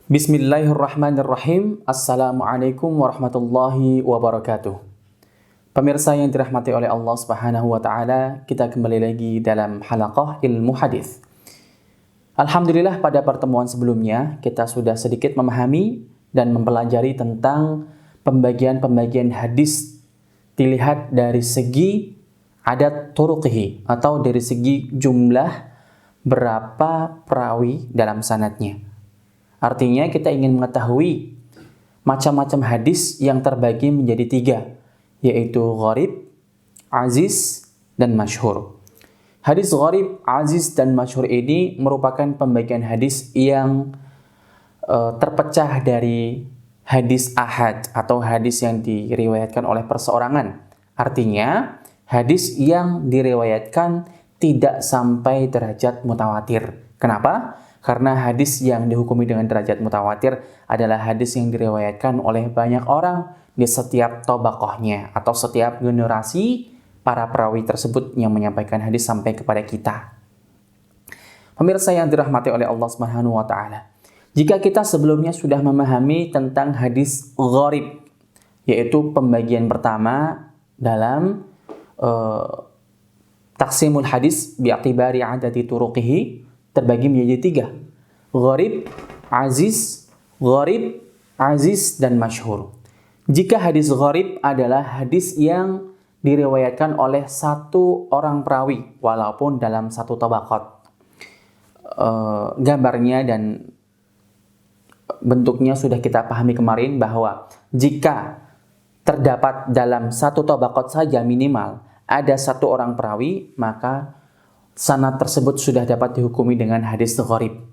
Bismillahirrahmanirrahim. Assalamualaikum warahmatullahi wabarakatuh. Pemirsa yang dirahmati oleh Allah Subhanahu wa taala, kita kembali lagi dalam halaqah ilmu hadis. Alhamdulillah, pada pertemuan sebelumnya kita sudah sedikit memahami dan mempelajari tentang pembagian-pembagian hadis dilihat dari segi adat turuqihi atau dari segi jumlah berapa perawi dalam sanadnya. Artinya kita ingin mengetahui macam-macam hadis yang terbagi menjadi 3, yaitu gharib, aziz, dan masyhur. Hadis gharib, aziz, dan masyhur ini merupakan pembagian hadis yang terpecah dari hadis ahad atau hadis yang diriwayatkan oleh perseorangan. Artinya hadis yang diriwayatkan tidak sampai derajat mutawatir. Kenapa? Karena hadis yang dihukumi dengan derajat mutawatir adalah hadis yang diriwayatkan oleh banyak orang di setiap tabaqahnya atau setiap generasi para perawi tersebut yang menyampaikan hadis sampai kepada kita. Pemirsa yang dirahmati oleh Allah Subhanahu wa taala, jika kita sebelumnya sudah memahami tentang hadis gharib, yaitu pembagian pertama dalam taksimul hadis bi'atibari adadi turuqihi, terbagi menjadi 3. Gharib, aziz, dan masyhur. Jika hadis gharib adalah hadis yang diriwayatkan oleh satu orang perawi, walaupun dalam satu tabaqat. Gambarnya dan bentuknya sudah kita pahami kemarin bahwa jika terdapat dalam satu tabaqat saja minimal ada satu orang perawi, maka sanad tersebut sudah dapat dihukumi dengan hadis gharib.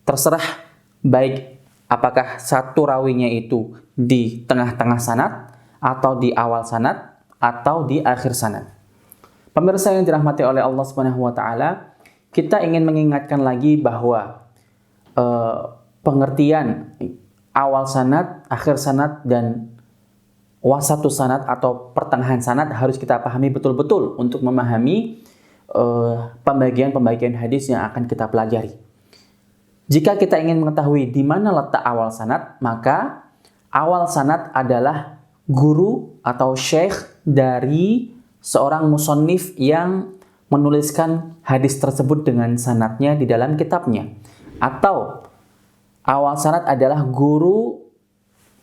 Terserah baik apakah satu rawinya itu di tengah-tengah sanad, atau di awal sanad, atau di akhir sanad. Pemirsa yang dirahmati oleh Allah Subhanahu wa taala, kita ingin mengingatkan lagi bahwa pengertian awal sanad, akhir sanad, dan wasatu sanad atau pertengahan sanad harus kita pahami betul-betul untuk memahami pembagian-pembagian hadis yang akan kita pelajari. Jika kita ingin mengetahui di mana letak awal sanad, maka awal sanad adalah guru atau syekh dari seorang musannif yang menuliskan hadis tersebut dengan sanadnya di dalam kitabnya. Atau awal sanad adalah guru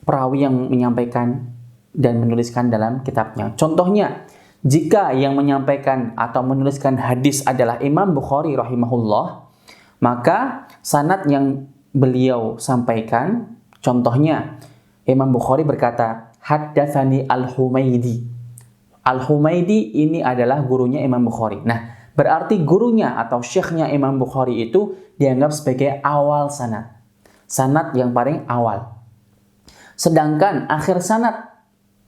perawi yang menyampaikan dan menuliskan dalam kitabnya. Contohnya, jika yang menyampaikan atau menuliskan hadis adalah Imam Bukhari rahimahullah, maka sanad yang beliau sampaikan, contohnya Imam Bukhari berkata, haddatsani Al-Humaidi. Al-Humaidi ini adalah gurunya Imam Bukhari. Nah, berarti gurunya atau syekhnya Imam Bukhari itu dianggap sebagai awal sanad. Sanad yang paling awal. Sedangkan akhir sanad,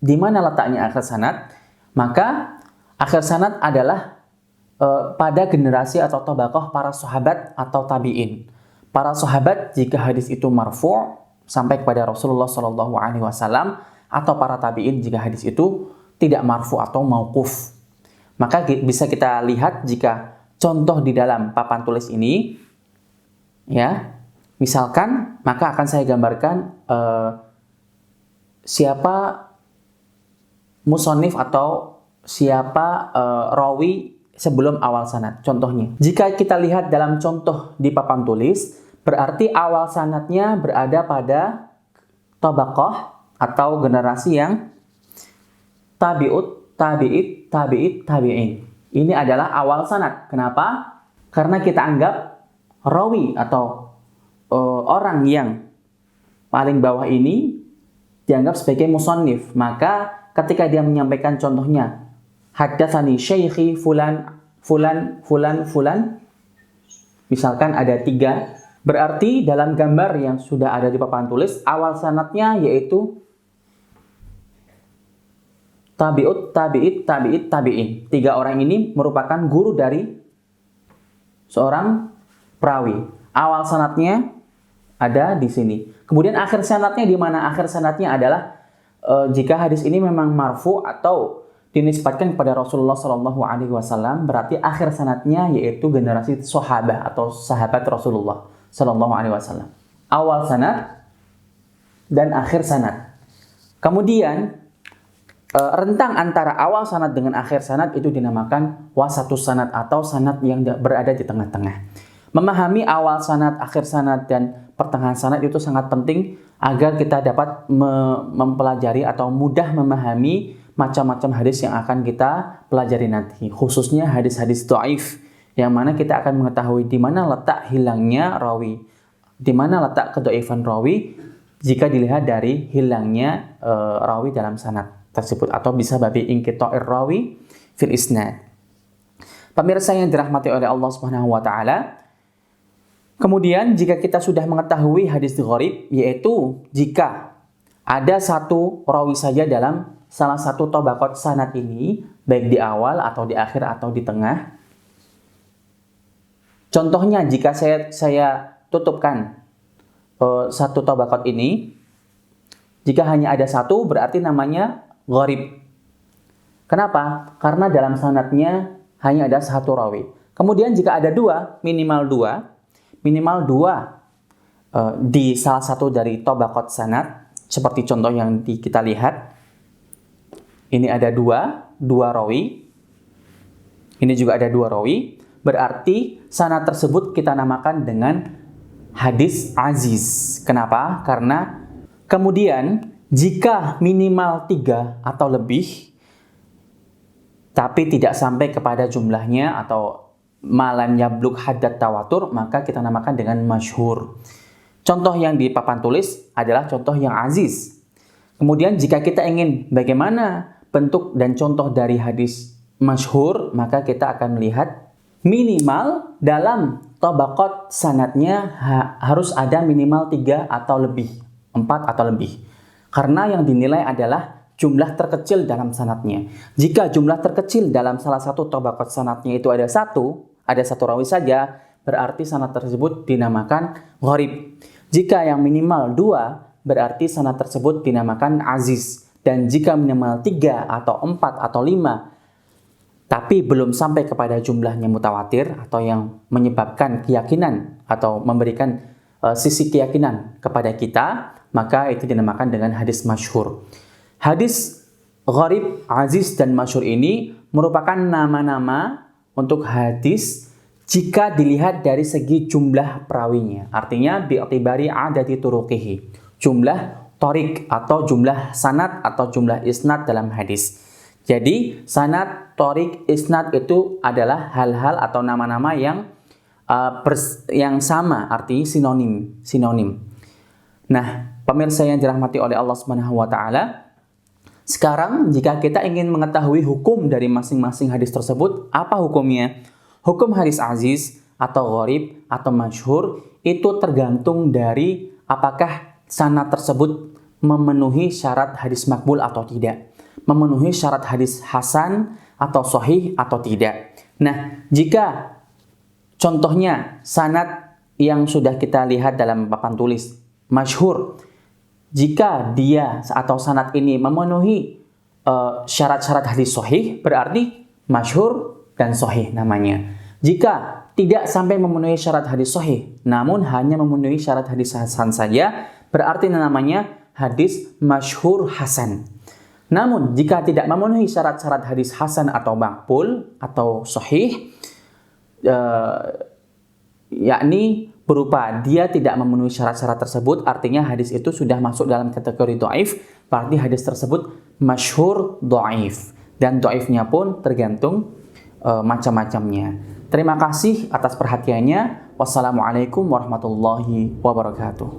di mana letaknya akhir sanad? Maka akhir sanad adalah pada generasi atau tabaqah para sahabat atau tabi'in. Para sahabat jika hadis itu marfu' sampai kepada Rasulullah SAW, atau para tabi'in jika hadis itu tidak marfu' atau mauquf. Maka bisa kita lihat jika contoh di dalam papan tulis ini, ya, misalkan, maka akan saya gambarkan siapa musannif atau siapa rawi sebelum awal sanad. Contohnya, jika kita lihat dalam contoh di papan tulis, berarti awal sanadnya berada pada tabaqah atau generasi yang tabi'in. Ini adalah awal sanad. Kenapa? Karena kita anggap rawi atau orang yang paling bawah ini dianggap sebagai musannif. Maka ketika dia menyampaikan contohnya, haddatsani syaikhi fulan, misalkan ada 3, berarti dalam gambar yang sudah ada di papan tulis, awal sanadnya yaitu tabi'in. 3 orang ini merupakan guru dari seorang perawi. Awal sanadnya ada di sini. Kemudian akhir sanadnya di mana? Akhir sanadnya adalah jika hadis ini memang marfu atau dinisbatkan kepada Rasulullah SAW, berarti akhir sanadnya yaitu generasi sahabat atau sahabat Rasulullah SAW. Awal sanad dan akhir sanad. Kemudian rentang antara awal sanad dengan akhir sanad itu dinamakan wasatus sanad atau sanad yang berada di tengah-tengah. Memahami awal sanad, akhir sanad, dan pertengahan sanad itu sangat penting agar kita dapat mempelajari atau mudah memahami macam-macam hadis yang akan kita pelajari nanti, khususnya hadis-hadis dhaif, yang mana kita akan mengetahui di mana letak hilangnya rawi, di mana letak kedhaifan rawi jika dilihat dari hilangnya rawi dalam sanad tersebut, atau bisa babi inqita'ir rawi fil isnad. Pemirsa yang dirahmati oleh Allah Subhanahu wa taala, kemudian jika kita sudah mengetahui hadis gharib, yaitu jika ada satu rawi saja dalam salah satu tabaqat sanad ini, baik di awal atau di akhir atau di tengah. Contohnya jika saya tutupkan satu tabaqat ini, jika hanya ada satu berarti namanya gharib. Kenapa? Karena dalam sanadnya hanya ada satu rawi. Kemudian jika ada dua, minimal dua di salah satu dari tabaqat sanad, seperti contoh yang kita lihat. Ini ada dua rawi. Ini juga ada dua rawi. Berarti sanad tersebut kita namakan dengan hadis aziz. Kenapa? Karena kemudian jika minimal 3 atau lebih, tapi tidak sampai kepada jumlahnya atau malam yablugh haddad tawatur, maka kita namakan dengan masyhur. Contoh yang di papan tulis adalah contoh yang aziz. Kemudian jika kita ingin bagaimana bentuk dan contoh dari hadis masyhur, maka kita akan melihat minimal dalam tabaqat sanadnya harus ada minimal 3 atau lebih, 4 atau lebih. Karena yang dinilai adalah jumlah terkecil dalam sanadnya. Jika jumlah terkecil dalam salah satu tabaqat sanadnya itu ada satu rawi saja, berarti sanad tersebut dinamakan gharib. Jika yang minimal 2, berarti sanad tersebut dinamakan aziz. Dan jika minimal 3 atau 4 atau 5, tapi belum sampai kepada jumlahnya mutawatir atau yang menyebabkan keyakinan atau memberikan sisi keyakinan kepada kita, maka itu dinamakan dengan hadis masyhur. Hadis gharib, aziz, dan masyhur ini merupakan nama-nama untuk hadis jika dilihat dari segi jumlah perawinya. Artinya bi'tibari adati turuqihi, jumlah torik atau jumlah sanad atau jumlah isnad dalam hadis. Jadi sanad, torik, isnad itu adalah hal-hal atau nama-nama yang sama, arti sinonim. Nah, pemirsa yang dirahmati oleh Allah Subhanahu wa taala, sekarang jika kita ingin mengetahui hukum dari masing-masing hadis tersebut, apa hukumnya? Hukum hadis aziz atau gharib atau masyhur itu tergantung dari apakah sanad tersebut memenuhi syarat hadis makbul atau tidak, memenuhi syarat hadis hasan atau sahih atau tidak. Nah, jika contohnya sanad yang sudah kita lihat dalam papan tulis masyhur, jika dia atau sanad ini memenuhi syarat-syarat hadis sahih, berarti masyhur dan sahih namanya. Jika tidak sampai memenuhi syarat hadis sahih, namun hanya memenuhi syarat hadis hasan saja, berarti namanya hadis masyhur hasan. Namun jika tidak memenuhi syarat-syarat hadis hasan atau maqbul atau sahih, yakni berupa dia tidak memenuhi syarat-syarat tersebut, artinya hadis itu sudah masuk dalam kategori dhaif, berarti hadis tersebut masyhur dhaif. Dan dhaifnya pun tergantung macam-macamnya. Terima kasih atas perhatiannya. Wassalamualaikum warahmatullahi wabarakatuh.